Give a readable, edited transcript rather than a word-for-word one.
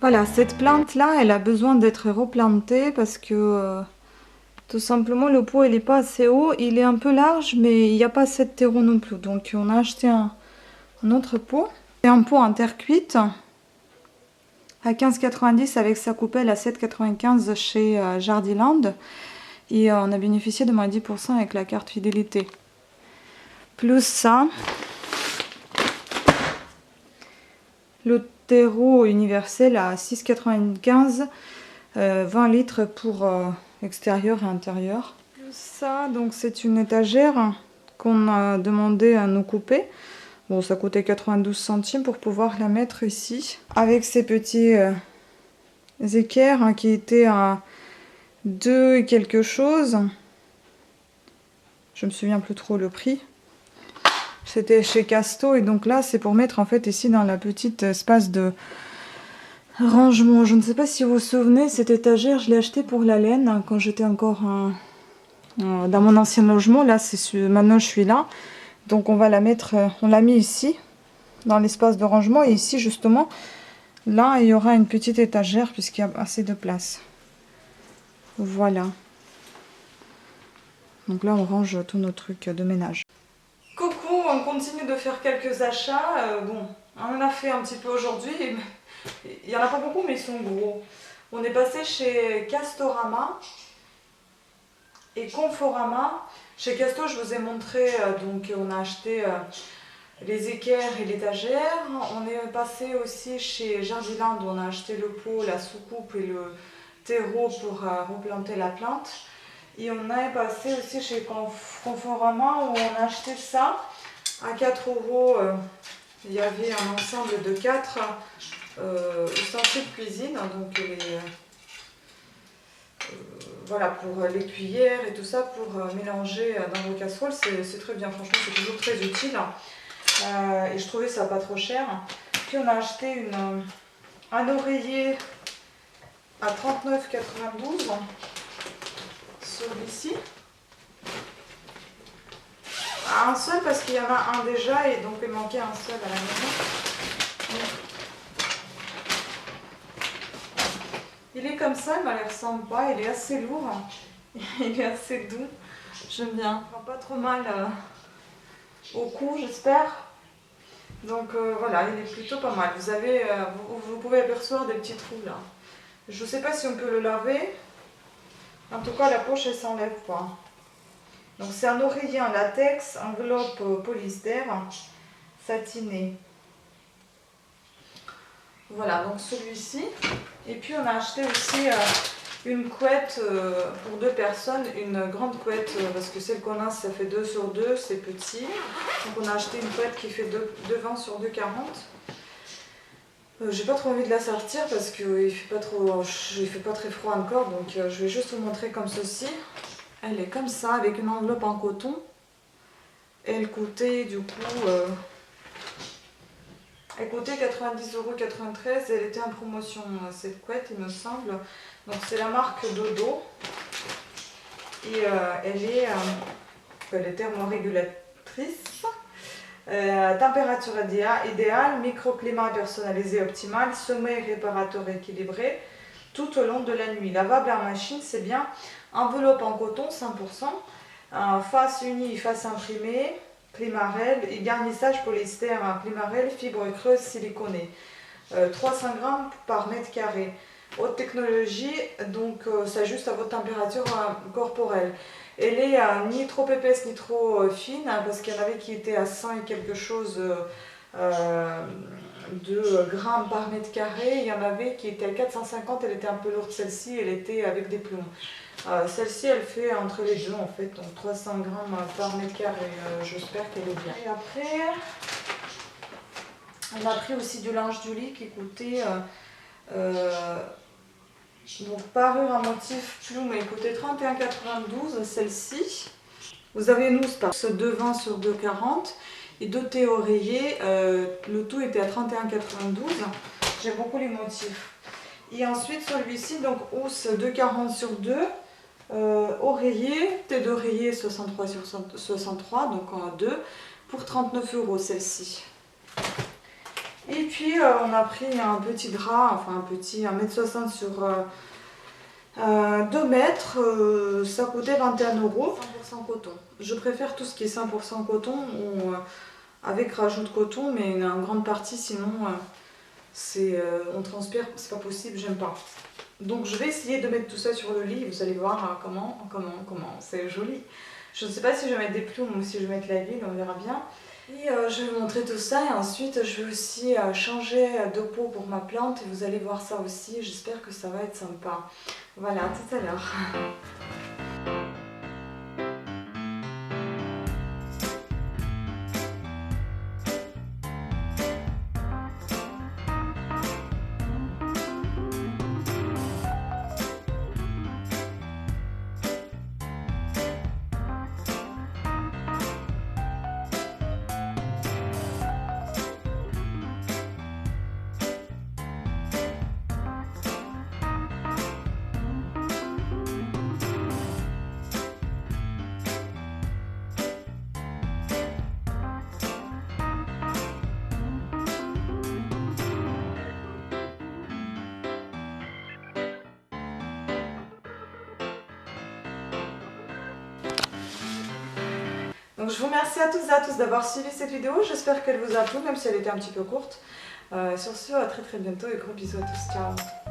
Voilà, cette plante-là, elle a besoin d'être replantée parce que tout simplement le pot il n'est pas assez haut. Il est un peu large, mais il n'y a pas assez de terreau non plus. Donc on a acheté un autre pot. C'est un pot en terre cuite à 15,90 avec sa coupelle à 7,95 chez Jardiland. Et on a bénéficié de moins 10% avec la carte fidélité. Plus ça, le terreau universel à 6,95, 20 litres pour extérieur et intérieur. Plus ça, donc c'est une étagère qu'on a demandé à nous couper. Bon, ça coûtait 92 centimes pour pouvoir la mettre ici. Avec ces petits équerres hein, qui étaient à 2 et quelque chose. Je me souviens plus trop le prix. C'était chez Casto et donc là c'est pour mettre en fait ici dans la petite espace de rangement. Je ne sais pas si vous vous souvenez, cette étagère je l'ai achetée pour la laine hein, quand j'étais encore dans mon ancien logement. Là maintenant je suis là. Donc on va la mettre, on l'a mis ici dans l'espace de rangement et ici justement là il y aura une petite étagère puisqu'il y a assez de place. Voilà. Donc là on range tous nos trucs de ménage. Coucou, on continue de faire quelques achats. Bon, on en a fait un petit peu aujourd'hui. Il n'y en a pas beaucoup, mais ils sont gros. On est passé chez Castorama et Conforama. Chez Casto, je vous ai montré, donc on a acheté les équerres et l'étagère. On est passé aussi chez Jardiland où on a acheté le pot, la soucoupe et le terreau pour replanter la plante. Et on est passé aussi chez Conforama où on a acheté ça à 4 €. Il y avait un ensemble de 4 ustensiles de cuisine, donc voilà, pour les cuillères et tout ça, pour mélanger dans vos casseroles, c'est très bien, franchement c'est toujours très utile. Et je trouvais ça pas trop cher. Puis on a acheté un oreiller à 39,92 celui-ci. Un seul parce qu'il y en a un déjà et donc il manquait un seul à la maison. Il est comme ça, il m'a l'air sympa, il est assez lourd, il est assez doux, j'aime bien. Il va pas trop mal au cou j'espère. Donc voilà, il est plutôt pas mal. Vous avez, vous pouvez apercevoir des petits trous là. Je sais pas si on peut le laver. En tout cas la poche elle s'enlève pas. Donc c'est un oreiller en latex, enveloppe polystère, satiné. Voilà, donc celui-ci. Et puis on a acheté aussi une couette pour 2 personnes, une grande couette, parce que celle qu'on a, ça fait 2 sur 2, c'est petit. Donc on a acheté une couette qui fait 2,20 sur 2,40. J'ai pas trop envie de la sortir parce qu'il fait pas très froid encore, donc je vais juste vous montrer comme ceci. Elle est comme ça, avec une enveloppe en coton. Elle coûtait du coup... elle coûtait 90,93 €. Elle était en promotion, cette couette, il me semble. Donc c'est la marque Dodo. Et elle est thermorégulatrice. Température idéale, microclimat personnalisé optimal, sommeil réparateur équilibré tout au long de la nuit. Lavable en machine, c'est bien. Enveloppe en coton 100%. Face unie, face imprimée, Climarel et garnissage polyester Climarel, fibre creuse siliconée. 300 grammes par mètre carré. Haute technologie, donc s'ajuste à votre température corporelle. Elle est ni trop épaisse ni trop fine, hein, parce qu'il y en avait qui étaient à 100 et quelque chose de grammes par mètre carré. Il y en avait qui étaient à 450, elle était un peu lourde celle-ci, elle était avec des plombs. Celle-ci elle fait entre les deux en fait, donc 300 grammes par mètre carré, j'espère qu'elle est bien. Et après, on a pris aussi du linge du lit qui coûtait... donc parure en motif plume, elle coûtait 31,92 celle-ci. Vous avez une housse par 2,20 sur 2,40 et 2 thés oreillers. Le tout était à 31,92. J'aime beaucoup les motifs. Et ensuite celui-ci, donc housse 2,40 sur 2. Oreiller, thé d'oreiller 63 sur 63, donc en 2 pour 39 € celle-ci. Et puis on a pris un petit drap, enfin un petit, 1,60 m sur 2 mètres, ça coûtait 21 €, 100% coton. Je préfère tout ce qui est 100% coton ou avec rajout de coton, mais en grande partie sinon on transpire, c'est pas possible, j'aime pas. Donc je vais essayer de mettre tout ça sur le lit, vous allez voir comment, c'est joli. Je ne sais pas si je vais mettre des plumes ou si je vais mettre la ville, on verra bien. Et je vais vous montrer tout ça et ensuite je vais aussi changer de pot pour ma plante et vous allez voir ça aussi, j'espère que ça va être sympa. Voilà, à tout à l'heure. Donc je vous remercie à toutes et à tous d'avoir suivi cette vidéo, j'espère qu'elle vous a plu, même si elle était un petit peu courte. Sur ce, à très bientôt et gros bisous à tous, ciao.